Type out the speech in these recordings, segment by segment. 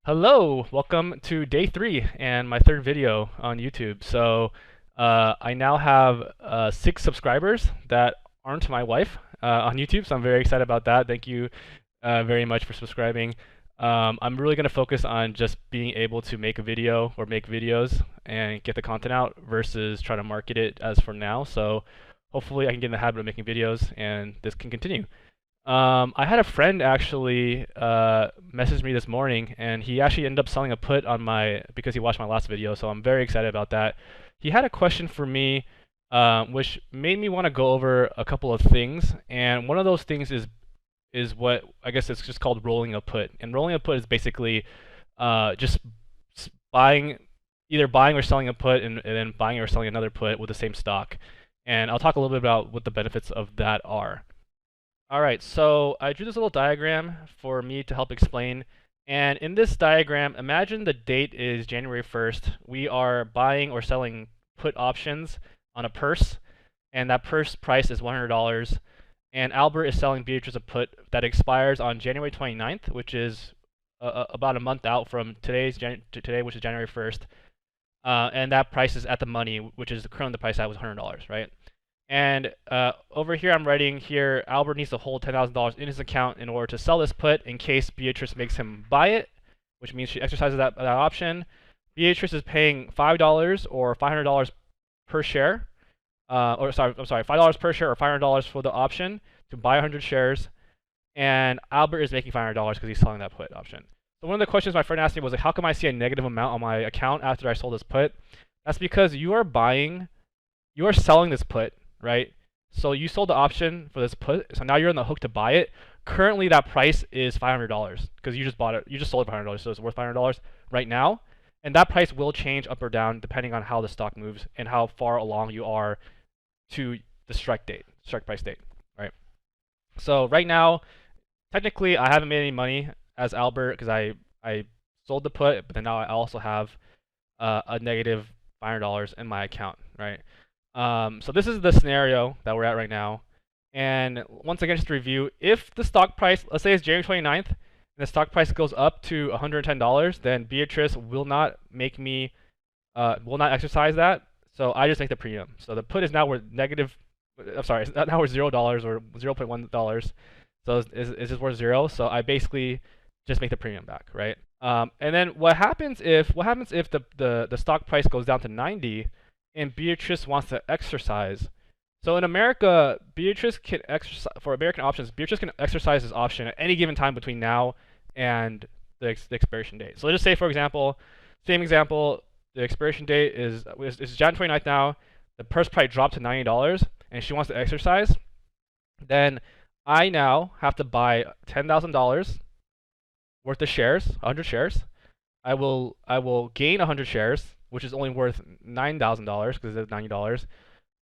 Hello, welcome to day 3 and my third video on YouTube. I now have 6 subscribers that aren't my wife on YouTube, so I'm very excited about that. Thank you very much for subscribing. I'm really going to focus on just being able to make a video or make videos and get the content out versus try to market it as for now. So hopefully I can get in the habit of making videos and this can continue. I had a friend actually message me this morning, and he actually ended up selling a put on because he watched my last video, so I'm very excited about that. He had a question for me, which made me want to go over a couple of things, and one of those things is what I guess it's just called rolling a put. And rolling a put is basically just buying, either buying or selling a put, and then buying or selling another put with the same stock. And I'll talk a little bit about what the benefits of that are. Alright, so I drew this little diagram for me to help explain. And in this diagram, imagine the date is January 1st. We are buying or selling put options on a purse, and that purse price is $100. And Albert is selling Beatrice a put that expires on January 29th, which is about a month out from today, which is January 1st. And that price is at the money, which is currently the price that was $100, right? And over here, I'm writing here, Albert needs to hold $10,000 in his account in order to sell this put in case Beatrice makes him buy it, which means she exercises that option. Beatrice is paying $5 or $500 per share, $5 per share or $500 for the option to buy 100 shares. And Albert is making $500 because he's selling that put option. So one of the questions my friend asked me was like, how come I see a negative amount on my account after I sold this put? That's because you are selling this put, right? So you sold the option for this put, so now you're on the hook to buy it. Currently, that price is $500 because you just bought it, you just sold it for $500, so it's worth $500 right now. And that price will change up or down depending on how the stock moves and how far along you are to the strike price date, right? So right now, technically, I haven't made any money as Albert because I sold the put, but then now I also have a negative $500 in my account, right? So this is the scenario that we're at right now. And once again, just to review, if the stock price, let's say it's January 29th, and the stock price goes up to $110, then Beatrice will not exercise that. So I just make the premium. So the put is now worth now worth $0 or $0.1. So it's just worth 0. So I basically just make the premium back, right? And then what happens if the stock price goes down to 90 and Beatrice wants to exercise? So in America, Beatrice can exercise for American options. Beatrice can exercise this option at any given time between now and the expiration date. So let's just say, for example, same example, the expiration date is January 29th now. The purse price dropped to $90, and she wants to exercise. Then I now have to buy $10,000 worth of shares, 100 shares. I will gain 100 shares, which is only worth $9,000 because it's $90.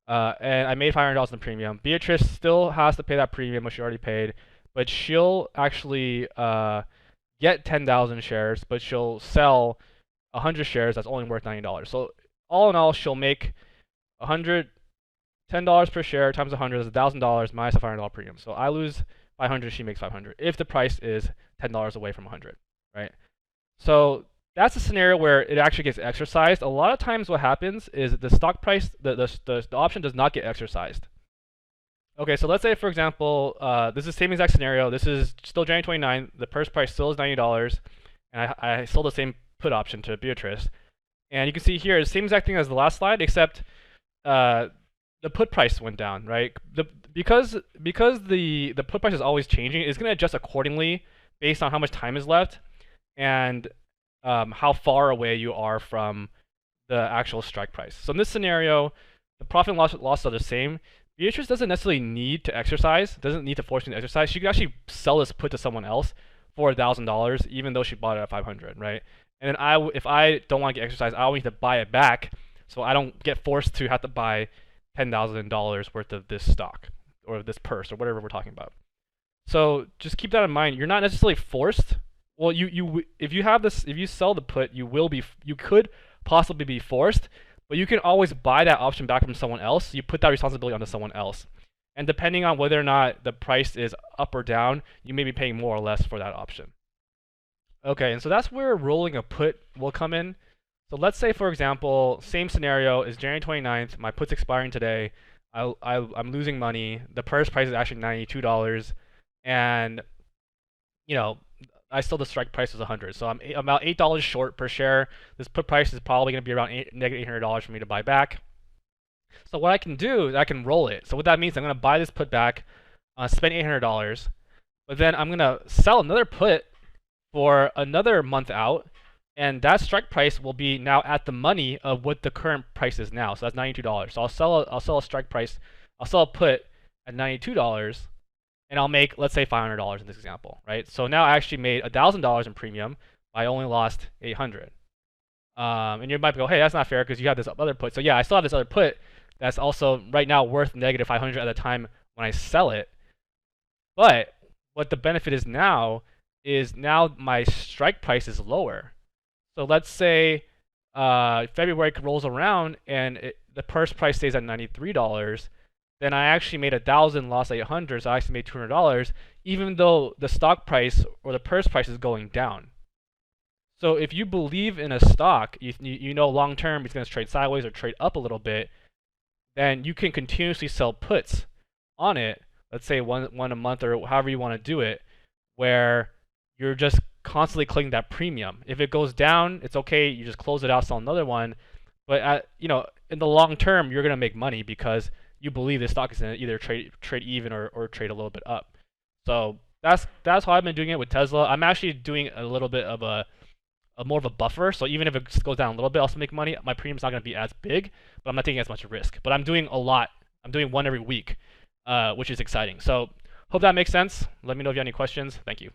And I made $500 in the premium. Beatrice still has to pay that premium, which she already paid, but she'll actually get 10,000 shares, but she'll sell 100 shares that's only worth $90. So all in all, she'll make $10 per share times 100 is $1,000 minus a $500 premium. So I lose 500, she makes 500 if the price is $10 away from 100, right? So that's a scenario where it actually gets exercised. A lot of times what happens is the stock price, the option does not get exercised. Okay, so let's say, for example, this is the same exact scenario. This is still January 29th. The purse price still is $90, and I sold the same put option to Beatrice. And you can see here, the same exact thing as the last slide, except the put price went down, right? Because the put price is always changing, it's going to adjust accordingly based on how much time is left and how far away you are from the actual strike price. So in this scenario, the profit and loss are the same. Beatrice doesn't necessarily need to exercise, doesn't need to force me to exercise. She could actually sell this put to someone else for $1,000, even though she bought it at 500, right? And then if I don't want to get exercise, I will need to buy it back, so I don't get forced to have to buy $10,000 worth of this stock or this purse or whatever we're talking about. So just keep that in mind. You're not necessarily forced. Well, if you sell the put, you could possibly be forced, but you can always buy that option back from someone else. You put that responsibility onto someone else. And depending on whether or not the price is up or down, you may be paying more or less for that option. Okay, and so that's where rolling a put will come in. So let's say, for example, same scenario is January 29th, my put's expiring today. I'm losing money. The purchase price is actually $92, and you know, I still the strike price is 100. So I'm about $8 short per share. This put price is probably going to be around negative $800 for me to buy back. So what I can do is I can roll it. So what that means, I'm going to buy this put back, spend $800, but then I'm going to sell another put for another month out, and that strike price will be now at the money of what the current price is now. So that's $92. So I'll sell a strike price. I'll sell a put at $92, and I'll make, let's say, $500 in this example, right? So now I actually made $1,000 in premium. I only lost 800. And you might go, hey, that's not fair because you have this other put. So yeah, I still have this other put that's also right now worth negative 500 at the time when I sell it. But what the benefit is now my strike price is lower. So let's say February rolls around and the purchase price stays at $93. Then I actually made 1,000, lost 800, so I actually made $200, even though the stock price or the purchase price is going down. So if you believe in a stock, you know long term it's going to trade sideways or trade up a little bit, then you can continuously sell puts on it. Let's say one a month or however you want to do it, where you're just constantly collecting that premium. If it goes down, it's okay. You just close it out, sell another one. But in the long term, you're gonna make money because you believe the stock is gonna either trade even or trade a little bit up. So that's how I've been doing it with Tesla. I'm actually doing a little bit of a more of a buffer. So even if it goes down a little bit, I'll still make money. My premium's not gonna be as big, but I'm not taking as much risk. But I'm doing a lot. I'm doing one every week, which is exciting. So hope that makes sense. Let me know if you have any questions. Thank you.